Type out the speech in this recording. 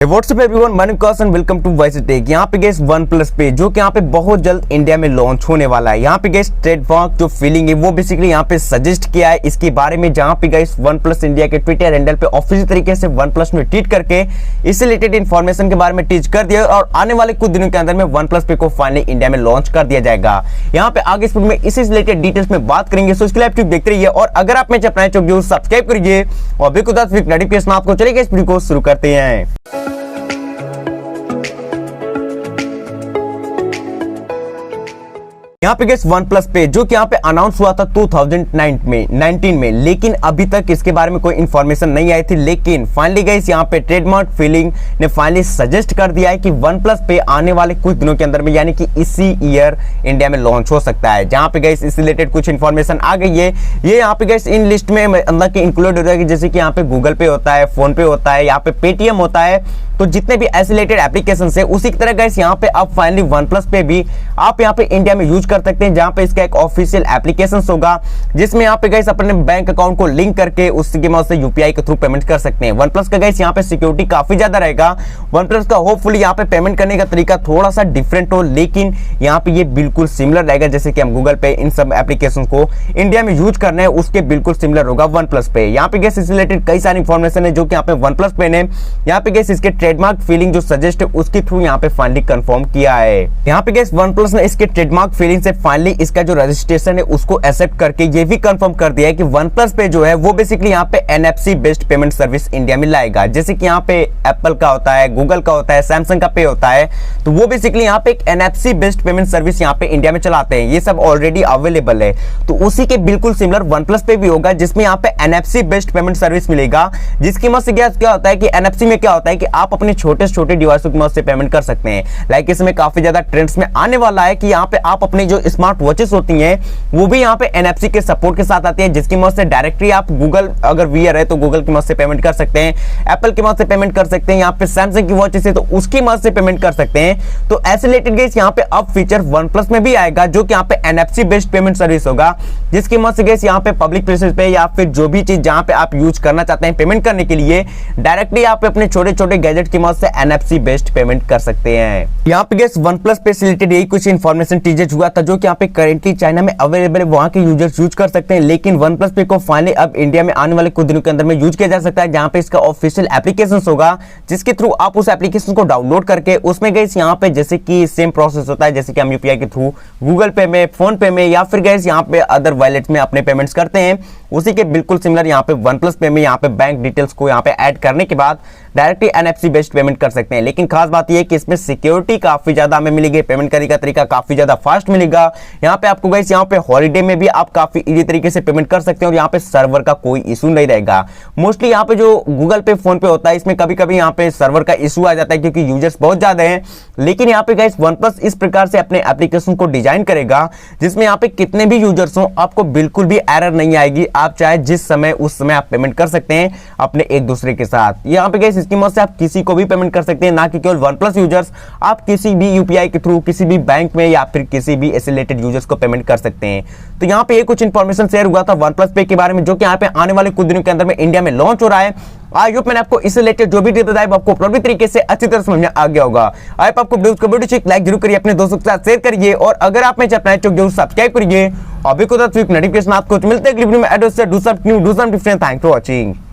WhatsApp everyone, my name Kaushan, welcome to Voice Tech. यहाँ पे gas one plus पे जो कि यहाँ पे बहुत जल्द इंडिया में लॉन्च होने वाला है। यहाँ पे गैस ट्रेडमार्क जो फीलिंग है वो बेसिकली यहाँ पे सजेस्ट किया है इसके बारे में, जहाँ पे गैस वन प्लस इंडिया के ट्विटर हैंडल पे ऑफिशियल तरीके से वन प्लस ने ट्वीट करके इससे रिलेटेड इन्फॉर्मेशन के बारे में टीच कर दिया और आने वाले कुछ दिनों के अंदर में वन प्लस पे को फाइनली इंडिया में लॉन्च कर दिया जाएगा। यहाँ पे आगे इस वीडियो में इसी रिलेटेड डिटेल्स में बात करेंगे, सो इसके लिए आप देखते रहिए और अगर आप मेरे चैनल को सब्सक्राइब करिए और बिल्कुल नोटिफिकेशन आपको चलेगा। इस वीडियो को शुरू करते हैं। यहाँ पे गैस वन प्लस पे जो कि यहाँ पे अनाउंस हुआ था 2019 में, लेकिन अभी तक इसके बारे में कोई इन्फॉर्मेशन नहीं आई थी। लेकिन फाइनली गैस यहाँ पे ट्रेडमार्क फीलिंग ने फाइनली सजेस्ट कर दिया है कि वन प्लस पे आने वाले कुछ दिनों के अंदर में यानी कि इसी ईयर इंडिया में लॉन्च हो सकता है। जहाँ पे गैस इस रिलेटेड कुछ इन्फॉर्मेशन आ गई है। ये यहाँ पे गैस इन लिस्ट में अंदर के इंक्लूड हो जाएगी, जैसे कि यहाँ पे गूगल पे होता है, फोन पे होता है, यहाँ पे पेटीएम होता है। तो जितने भी ऐसे रिलेटेड एप्लीकेशन है उसी की तरह गैस यहाँ पे अब फाइनली वन प्लस पे भी आप यहाँ पे इंडिया में यूज कर सकते हैं, जहां पे इसका एक ऑफिशियल एप्लीकेशन होगा जिसमें यहाँ पे गैस अपने बैंक अकाउंट को लिंक करके उसकी मदद से यूपीआई के थ्रू पेमेंट कर सकते हैं। वन प्लस का गैस यहाँ पे सिक्योरिटी काफी ज्यादा रहेगा। वन प्लस का होपफुली यहाँ पे पेमेंट करने का तरीका थोड़ा सा डिफरेंट हो, लेकिन यहाँ पे ये बिल्कुल सिमिलर रहेगा। जैसे कि हम गूगल पे इन सब एप्लीकेशन को इंडिया में यूज करना है उसके बिल्कुल सिमिलर होगा वन प्लस पे। यहाँ पे गैस इस रिलेटेड कई सारी इंफॉर्मेशन है जो कि यहाँ पे वन प्लस पे ने यहाँ पे गैस इसके ट्रेडमार्क फीलिंग जो सजेस्ट है उसके थ्रू यहाँ पे फाइनली कंफर्म किया है। यहाँ पे गैस वन प्लस ने इसके ट्रेडमार्क फीलिंग से फाइनली इसका जो रजिस्ट्रेशन है उसको एक्सेप्ट करके ये भी कंफर्म कर दिया है कि वन प्लस पे जो है वो बेसिकली यहाँ पे NFC based payment service India में लाएगा। जैसे कि यहाँ पे एप्पल का होता है, गूगल का होता है, सैमसंग का पे होता है, तो वो बेसिकली यहाँ पे एक एनएफसी बेस्ड पेमेंट सर्विस यहाँ पे इंडिया में चलाते हैं। ये सब ऑलरेडी अवेलेबल है, तो उसी के बिल्कुल सिमिलर वन प्लस पे भी होगा जिसमें यहाँ पे एनएफसी बेस्ड पेमेंट सर्विस मिलेगा। जिसकी मदद से क्या होता है कि एनएफसी में क्या होता है कि आप अपने छोटे छोटे डिवाइसों की मदद से पेमेंट कर सकते हैं। लाइक इसमें काफी ज्यादा ट्रेंड्स में आने वाला है कि यहाँ पे आप अपने जो स्मार्ट वॉचेस होती हैं वो भी यहाँ पे एनएफसी के सपोर्ट के साथ आती है, जिसकी मदद से डायरेक्टली आप गूगल अगर वीआर है तो गूगल की मदद से पेमेंट कर सकते हैं, एप्पल की मदद से पेमेंट कर सकते हैं, यहाँ पे सैमसंग की वॉचेस है तो उसकी मदद से पेमेंट कर सकते हैं। तो ऐसे रिलेटेड गैस यहाँ पे अब फीचर वन प्लस में भी आएगा जो कि यहाँ पे एनएफसी बेस्ड पेमेंट सर्विस होगा, जिसकी मदद से गैस यहाँ पे पब्लिक प्लेसेस पे या फिर जो भी चीज जहाँ पे आप यूज करना चाहते हैं पेमेंट करने के लिए डायरेक्टली आप अपने छोटे छोटे गैजेट की मदद से एनएफसी बेस्ड पेमेंट कर सकते हैं। यहाँ पे गैस वन प्लस पे रिलेटेड यही कुछ इन्फॉर्मेशन टीजर हुआ था जो कि यहाँ पे करेंटली चाइना में अवेलेबल है, वहां के यूजर्स यूज कर सकते हैं। लेकिन वन प्लस पे को फाइनली अब इंडिया में आने वाले कुछ दिनों के अंदर में यूज किया जा सकता है, जहां पे इसका ऑफिशियल एप्लीकेशन होगा जिसके थ्रू आप उस एप्लीकेशन को डाउनलोड करके उसमें गैस यहाँ पे जैसे कि सेम प्रोसेस होता है जैसे कि हम यूपीआई के थ्रू गूगल पे में, फोन पे में या फिर गैस यहाँ पे अदर वॉलेट में अपने पेमेंट्स करते हैं, उसी के बिल्कुल सिमिलर यहाँ पे वन प्लस पे में यहाँ पे बैंक डिटेल्स को यहाँ पे ऐड करने के बाद डायरेक्टली एनएफसी बेस्ड पेमेंट कर सकते हैं। लेकिन खास बात यह है कि इसमें सिक्योरिटी काफी ज्यादा हमें मिलेगी, पेमेंट करने का तरीका काफी ज्यादा फास्ट मिलेगा। यहाँ पे आपको गाइस यहाँ पे हॉलीडे में भी आप काफी इजी तरीके से पेमेंट कर सकते हैं और यहाँ पे सर्वर का कोई इशू नहीं रहेगा। मोस्टली यहाँ पे जो गूगल पे, फोन पे होता है इसमें कभी कभी यहाँ पे सर्वर का इशू आ जाता है क्योंकि यूजर्स बहुत ज्यादा हैं। लेकिन यहाँ पे गाइस वन प्लस इस प्रकार से अपने एप्लीकेशन को डिजाइन करेगा जिसमें यहाँ पे कितने भी यूजर्स हो आपको बिल्कुल भी एरर नहीं आएगी। आप चाहे जिस समय उस समय आप पेमेंट कर सकते हैं अपने एक दूसरे के साथ। यहाँ पे गाइस इसकी मदद से आप किसी को भी पेमेंट कर सकते हैं, ना कि केवल वन प्लस यूजर्स, आप किसी भी यूपीआई के थ्रू किसी भी बैंक में या फिर किसी भी ऐसे रिलेटेड यूजर्स को पेमेंट कर सकते हैं। तो यहाँ पे ये कुछ इन्फॉर्मेशन शेयर हुआ था वन प्लस पे के बारे में जो कि यहाँ पे आने वाले कुछ दिनों के अंदर में इंडिया में लॉन्च हो रहा है। आई होप मैंने आपको इससे रिलेटेड जो भी डिटेल बताया आपको प्रॉपर तरीके से अच्छी तरह समझ में आ गया होगा। आई होप आपको वीडियो लाइक जरूर करिए, अपने दोस्तों के साथ शेयर करिए और अगर आप मेरे चैनल को जरूर सब्सक्राइब करिए और अभी को नोटिफिकेशन आपको मिलते हैं अगली वीडियो में। एड्रेस से do some new do some different. Thanks for watching.